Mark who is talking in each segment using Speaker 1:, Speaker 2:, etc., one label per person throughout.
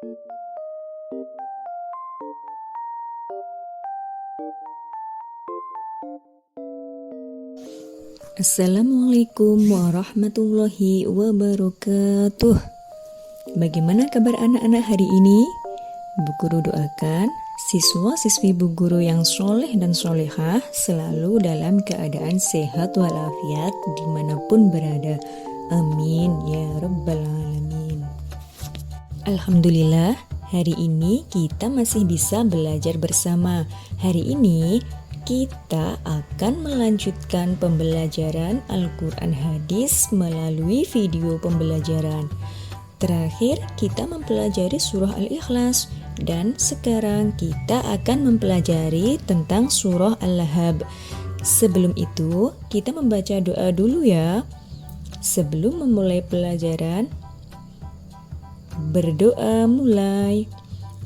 Speaker 1: Assalamualaikum warahmatullahi wabarakatuh. Bagaimana kabar anak-anak hari ini? Bu Guru doakan siswa-siswi Bu Guru yang soleh dan solehah selalu dalam keadaan sehat walafiat dimanapun berada. Amin ya rabbal alamin. Alhamdulillah, hari ini kita masih bisa belajar bersama. Hari ini kita akan melanjutkan pembelajaran Al-Quran Hadis melalui video pembelajaran. Terakhir kita mempelajari surah Al-Ikhlas dan sekarang kita akan mempelajari tentang surah Al-Lahab. Sebelum itu kita membaca doa dulu ya. Sebelum memulai pelajaran, berdoa mulai.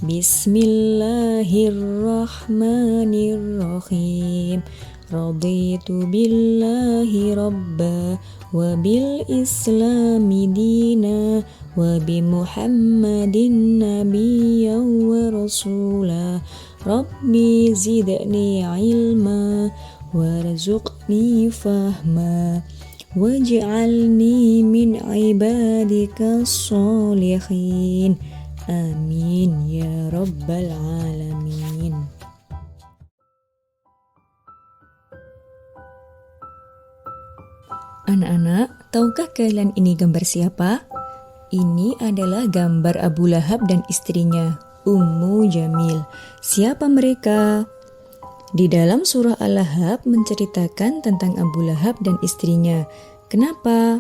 Speaker 1: Bismillahirrahmanirrahim. Raditu billahi rabba wa bil islami dina wa bi muhammadin nabiyyan wa rasula. Rabbi zidni ilma warzuqni fahma waj'alni min ibadika sholihin. Amin ya rabbal alamin. Anak-anak, tahukah kalian ini gambar siapa? Ini adalah gambar Abu Lahab dan istrinya, Ummu Jamil. Siapa mereka? Di dalam surah Al-Lahab menceritakan tentang Abu Lahab dan istrinya. Kenapa?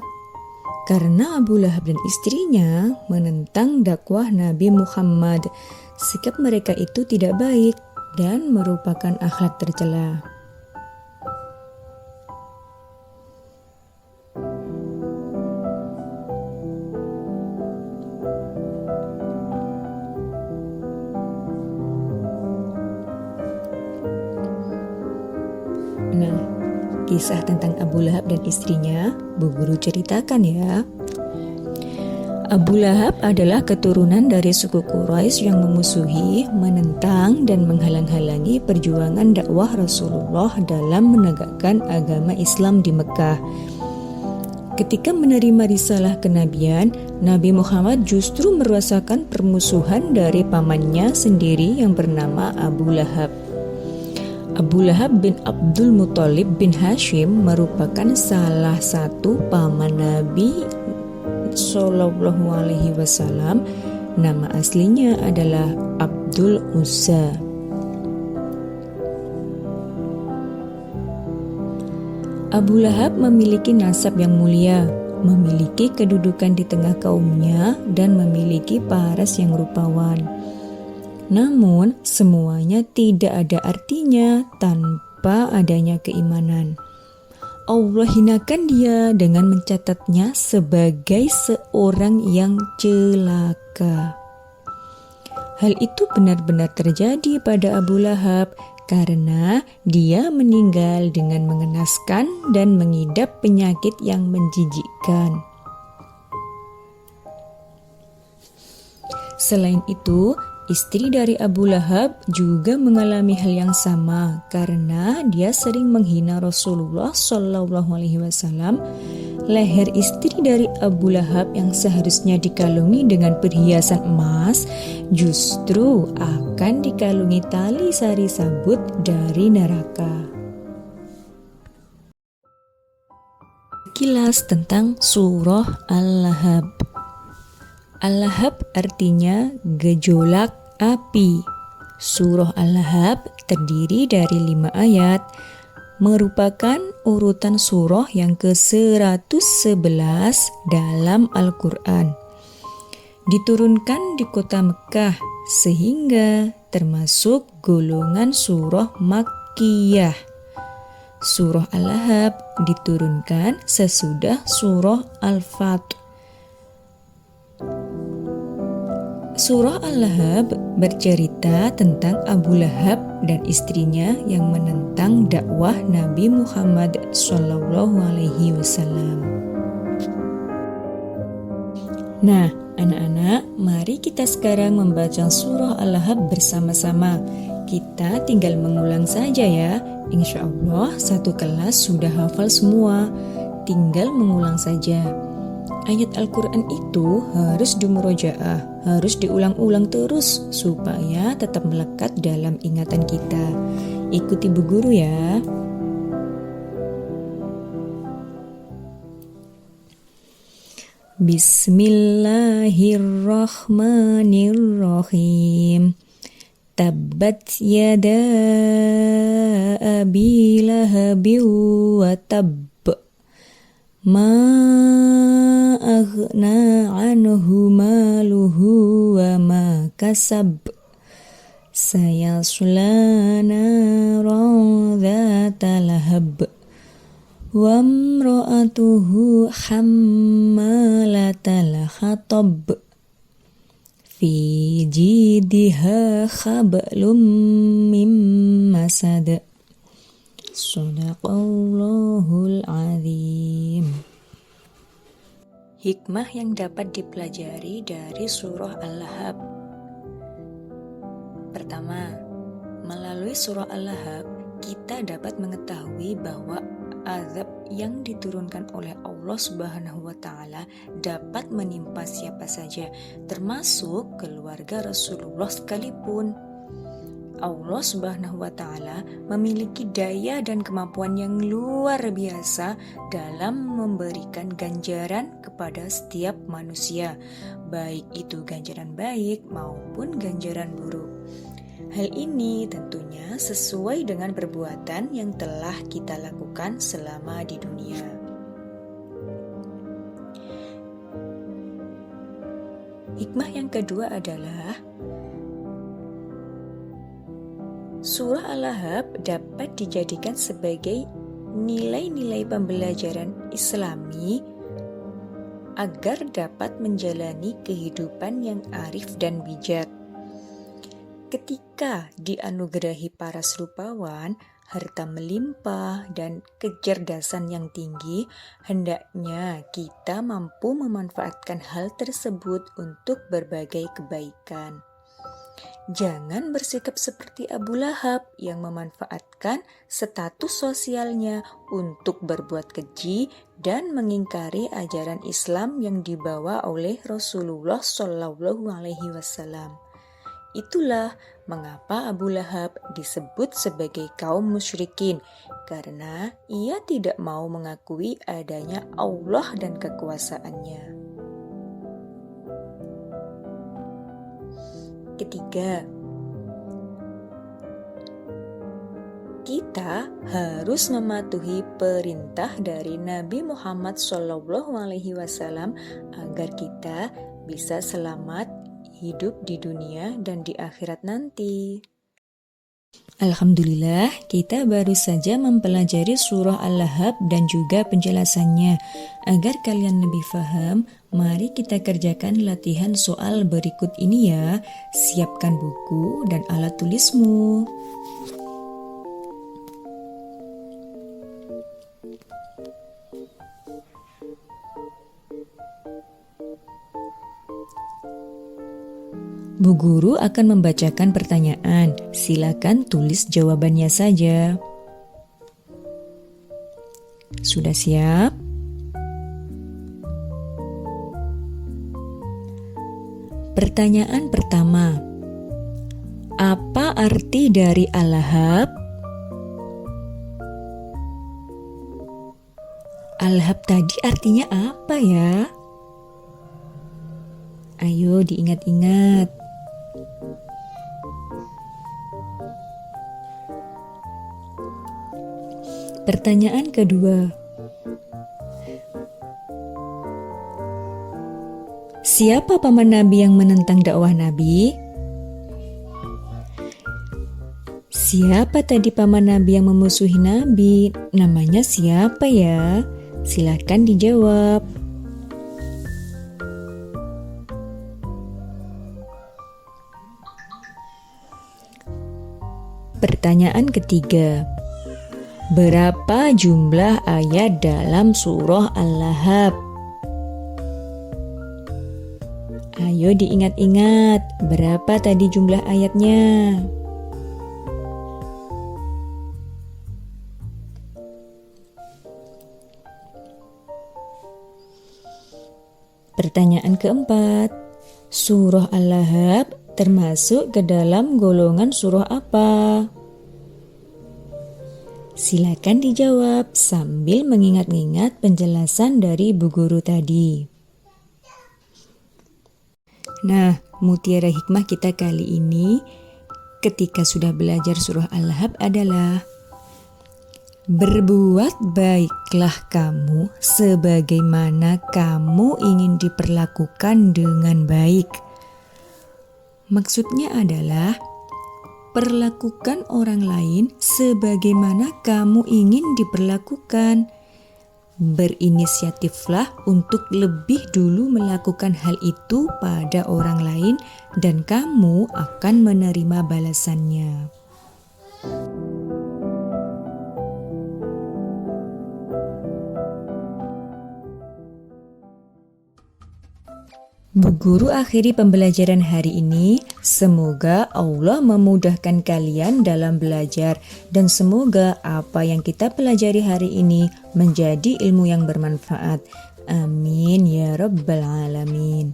Speaker 1: Karena Abu Lahab dan istrinya menentang dakwah Nabi Muhammad. Sikap mereka itu tidak baik dan merupakan akhlak tercela. Nah, kisah tentang Abu Lahab dan istrinya, Bu Guru ceritakan ya. Abu Lahab adalah keturunan dari suku Quraisy yang memusuhi, menentang, dan menghalang-halangi perjuangan dakwah Rasulullah dalam menegakkan agama Islam di Mekah. Ketika menerima risalah kenabian, Nabi Muhammad justru merasakan permusuhan dari pamannya sendiri yang bernama Abu Lahab. Abu Lahab bin Abdul Muthalib bin Hashim merupakan salah satu paman Nabi Sallallahu Alaihi Wasallam. Nama aslinya adalah Abdul Uzza. Abu Lahab memiliki nasab yang mulia, memiliki kedudukan di tengah kaumnya, dan memiliki paras yang rupawan. Namun, semuanya tidak ada artinya tanpa adanya keimanan. Allah hinakan dia dengan mencatatnya sebagai seorang yang celaka. Hal itu benar-benar terjadi pada Abu Lahab karena dia meninggal dengan mengenaskan dan mengidap penyakit yang menjijikkan. Selain itu, istri dari Abu Lahab juga mengalami hal yang sama karena dia sering menghina Rasulullah Shallallahu Alaihi Wasallam. Leher istri dari Abu Lahab yang seharusnya dikalungi dengan perhiasan emas justru akan dikalungi tali sari sabut dari neraka. Kilas tentang surah Al-Lahab. Al-Lahab artinya gejolak api. Surah Al-Lahab terdiri dari 5 ayat, merupakan urutan surah yang ke-111 dalam Al-Quran. Diturunkan di kota Mekah sehingga termasuk golongan surah Makkiyah. Surah Al-Lahab diturunkan sesudah surah Al-Fath. Surah Al-Lahab bercerita tentang Abu Lahab dan istrinya yang menentang dakwah Nabi Muhammad SAW. Nah, Anak-anak, mari kita sekarang membaca surah Al-Lahab bersama-sama. Kita tinggal mengulang saja ya. Insya Allah satu kelas sudah hafal semua. Tinggal mengulang saja. Ayat Al-Quran itu harus dimurojaah, harus diulang-ulang terus supaya tetap melekat dalam ingatan kita. Ikuti Bu Guru ya. Bismillahirrahmanirrahim. Tabbat yada abi lahabin wa tabb. Ma aghna anhu maluhu wa ma kasab. Sayasla naran dhata lahab. Wa imra'atuhu hammalatal hatab. Fi jidha khablum mim masad. Shadaqallahul azim. Hikmah yang dapat dipelajari dari surah Al-Lahab. Pertama, melalui surah Al-Lahab kita dapat mengetahui bahwa azab yang diturunkan oleh Allah Subhanahu wa Ta'ala dapat menimpa siapa saja, termasuk keluarga Rasulullah sekalipun. Allah Subhanahu wa Ta'ala memiliki daya dan kemampuan yang luar biasa dalam memberikan ganjaran kepada setiap manusia, baik itu ganjaran baik maupun ganjaran buruk. Hal ini tentunya sesuai dengan perbuatan yang telah kita lakukan selama di dunia. Hikmah yang kedua adalah surah Al-Lahab dapat dijadikan sebagai nilai-nilai pembelajaran Islami agar dapat menjalani kehidupan yang arif dan bijak. Ketika dianugerahi paras rupawan, harta melimpah, dan kecerdasan yang tinggi, hendaknya kita mampu memanfaatkan hal tersebut untuk berbagai kebaikan. Jangan bersikap seperti Abu Lahab yang memanfaatkan status sosialnya untuk berbuat keji dan mengingkari ajaran Islam yang dibawa oleh Rasulullah SAW. Itulah mengapa Abu Lahab disebut sebagai kaum musyrikin, karena ia tidak mau mengakui adanya Allah dan kekuasaannya. Ketiga, kita harus mematuhi perintah dari Nabi Muhammad SAW agar kita bisa selamat hidup di dunia dan di akhirat nanti. Alhamdulillah, kita baru saja mempelajari surah Al-Lahab dan juga penjelasannya. Agar kalian lebih paham, mari kita kerjakan latihan soal berikut ini ya. Siapkan buku dan alat tulismu. Bu Guru akan membacakan pertanyaan. Silakan tulis jawabannya saja. Sudah siap? Pertanyaan pertama. Apa arti dari Al-Lahab? Al-Lahab tadi artinya apa ya? Ayo diingat-ingat. Pertanyaan kedua. Siapa paman Nabi yang menentang dakwah Nabi? Siapa tadi paman Nabi yang memusuhi Nabi? Namanya siapa ya? Silakan dijawab. Pertanyaan ketiga. Berapa jumlah ayat dalam surah Al-Lahab? Ayo diingat-ingat, berapa tadi jumlah ayatnya? Pertanyaan keempat, surah Al-Lahab termasuk ke dalam golongan surah apa? Silakan dijawab sambil mengingat-ingat penjelasan dari Bu Guru tadi. Nah, mutiara hikmah kita kali ini ketika sudah belajar surah Al-Lahab adalah: berbuat baiklah kamu sebagaimana kamu ingin diperlakukan dengan baik. Maksudnya adalah perlakukan orang lain sebagaimana kamu ingin diperlakukan. Berinisiatiflah untuk lebih dulu melakukan hal itu pada orang lain dan kamu akan menerima balasannya. Bu Guru akhiri pembelajaran hari ini. Semoga Allah memudahkan kalian dalam belajar dan semoga apa yang kita pelajari hari ini menjadi ilmu yang bermanfaat. Amin ya rabbal alamin.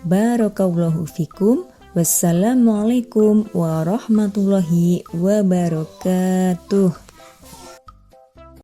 Speaker 1: Barakallahu fikum. Wassalamualaikum warahmatullahi wabarakatuh.